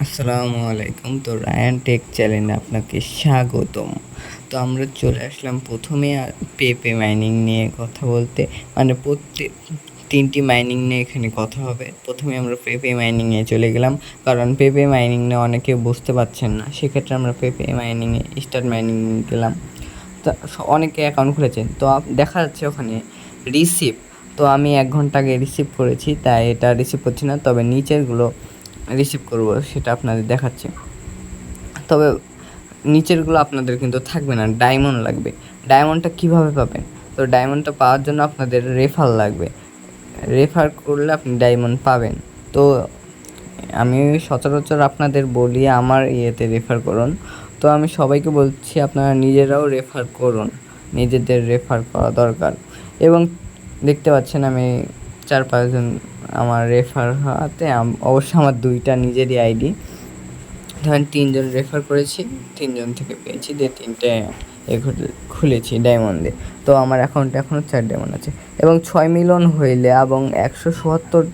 আসসালামু আলাইকুম। তো রায়ান টেক চ্যানেলে আপনাকে স্বাগতম। তো আমরা চলে আসলাম প্রথমে পেপে মাইনিং নিয়ে কথা বলতে, মানে প্রত্যেক 3টি মাইনিং নিয়ে এখানে কথা হবে। প্রথমে আমরা পেপে মাইনিংয়ে চলে গেলাম, কারণ পেপে মাইনিং নিয়ে অনেকে বুঝতে পারছেন না। সেক্ষেত্রে আমরা পেপে মাইনিংয়ে স্টার্ট মাইনিং গেলাম। তা অনেকে অ্যাকাউন্ট খুলেছেন, তো দেখা যাচ্ছে ওখানে রিসিভ। তো আমি 1 ঘন্টা আগে রিসিভ করেছি, তাই এটা রিসিভ করছি না, তবে নিচেরগুলো রিসিভ করব, সেটা আপনাদের দেখাচ্ছি। তবে নিচেরগুলো আপনাদের কিন্তু থাকবে না, ডায়মন্ড লাগবে। ডায়মন্ডটা কিভাবে পাবেন? তো ডায়মন্ডটা পাওয়ার জন্য আপনাদের রেফার লাগবে। রেফার করলে আপনি ডায়মন্ড পাবেন। তো আমি সচরাচর আপনাদের বলি আমার ইয়েতে রেফার করুন। তো আমি সবাইকে বলছি আপনারা নিজেরাও রেফার করুন, নিজেদের রেফার করা দরকার। এবং দেখতে পাচ্ছেন আমি 4-5 জন আমার রেফার হাতে, অবশ্য আমার 2টা নিজেরই আইডি। ধরেন 3 জন রেফার করেছি, 3 জন থেকে পেয়েছি, দিয়ে 3টে খুলেছি ডায়মন্ডে। তো আমার অ্যাকাউন্টে এখনও 4 ডায়মন্ড আছে। এবং 6 মিলিয়ন হইলে এবং 177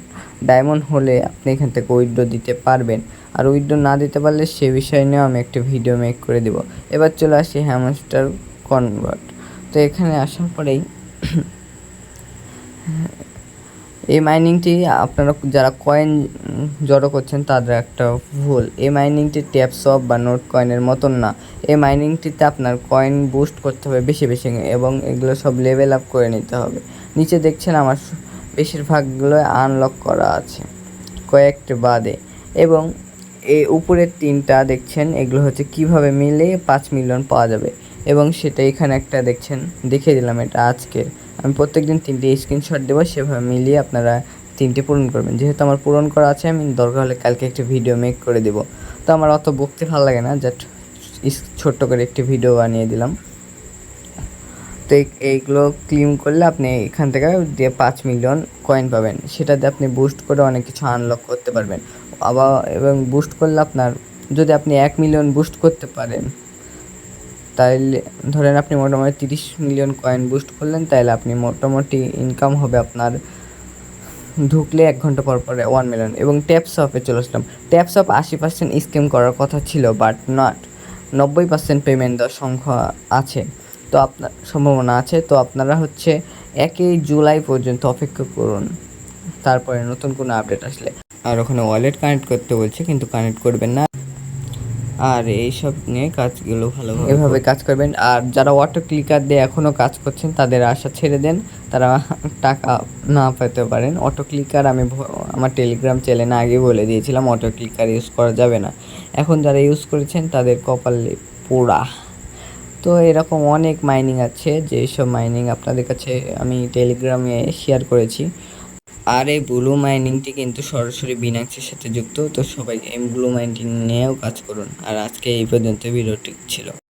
ডায়মন্ড হলে আপনি এখান থেকে উইথড্র দিতে পারবেন। আর উইথড্র না দিতে পারলে সে বিষয় নিয়েও আমি একটা ভিডিও মেক করে দেবো। এবার চলে আসি হ্যামস্টার কনভার্ট। তো এখানে আসার পরেই এই মাইনিংটি আপনারা যারা কয়েন জড়ো করছেন তাদের একটা ভুল। এই মাইনিংটি ট্যাপসপ বা নোট কয়েনের মতন না। এই মাইনিংটিতে আপনার কয়েন বুস্ট করতে হবে বেশি বেশি, এবং এগুলো সব লেভেল আপ করে নিতে হবে। নিচে দেখছেন আমার বেশিরভাগগুলো আনলক করা আছে, কয়েকটা বাদে। এবং এই উপরের 3টা দেখছেন, এগুলো হচ্ছে কিভাবে মিলে 5 মিলিয়ন পাওয়া যাবে। এবং সেটা এখানে একটা দেখছেন, দেখিয়ে দিলাম, এটা আজকের। আমি প্রত্যেকদিন 3টে স্ক্রিনশট দেবো, সেভাবে মিলিয়ে আপনারা 3টে পূরণ করবেন। যেহেতু আমার পূরণ করা আছে, আমি দরকার হলে কালকে একটা ভিডিও মেক করে দেবো। তো আমার অত বকতে ভালো লাগে না, জাস্ট ছোট্ট করে একটি ভিডিও বানিয়ে দিলাম। তো এইগুলো ক্লেম করলে আপনি এখান থেকে দিয়ে 5 মিলিয়ন কয়েন পাবেন। সেটাতে আপনি বুস্ট করে অনেক কিছু আনলক করতে পারবেন। আবার এবং বুস্ট করলে আপনার, যদি আপনি 1 মিলিয়ন বুস্ট করতে পারেন, তাইলে ধরেন আপনি মোটামুটি 30 মিলিয়ন কয়েন বুস্ট করলেন, তাহলে আপনি মোটামুটি ইনকাম হবে আপনার ঢুকলে 1 ঘন্টা পর পরে 1 মিলিয়ন। এবং ট্যাপসপে চলে আসলাম। ট্যাপসপ 80% স্ক্যাম করার কথা ছিল, বাট নট। 90% পেমেন্ট দেওয়ার সংখ্যা আছে, তো আপনার সম্ভাবনা আছে। তো আপনারা হচ্ছে 1 জুলাই পর্যন্ত অপেক্ষা করুন, তারপরে নতুন কোনো আপডেট আসলে। আর ওখানে ওয়ালেট কানেক্ট করতে বলছে, কিন্তু কানেক্ট করবেন না। আর এইসব নিয়ে কাজগুলো ভালোভাবে এভাবে কাজ করবেন। আর যারা অটো ক্লিকার দিয়ে এখনও কাজ করছেন তাদের আশা ছেড়ে দেন, তারা টাকা না পেতে পারেন। অটো ক্লিকার আমি আমার টেলিগ্রাম চ্যানেলে আগে বলে দিয়েছিলাম, অটো ক্লিকার ইউজ করা যাবে না। এখন যারা ইউজ করেছেন তাদের কপালে পোড়া। তো এরকম অনেক মাইনিং আছে, যেসব মাইনিং আপনাদের কাছে আমি টেলিগ্রামে শেয়ার করেছি। আর এই ব্লু মাইনিংটি কিন্তু সরাসরি বিনাক্সের সাথে যুক্ত। তো সবাই এই ব্লু মাইনিং নিয়েও কাজ করুন। আর আজকে এই পর্যন্ত ভিডিওটি ছিল।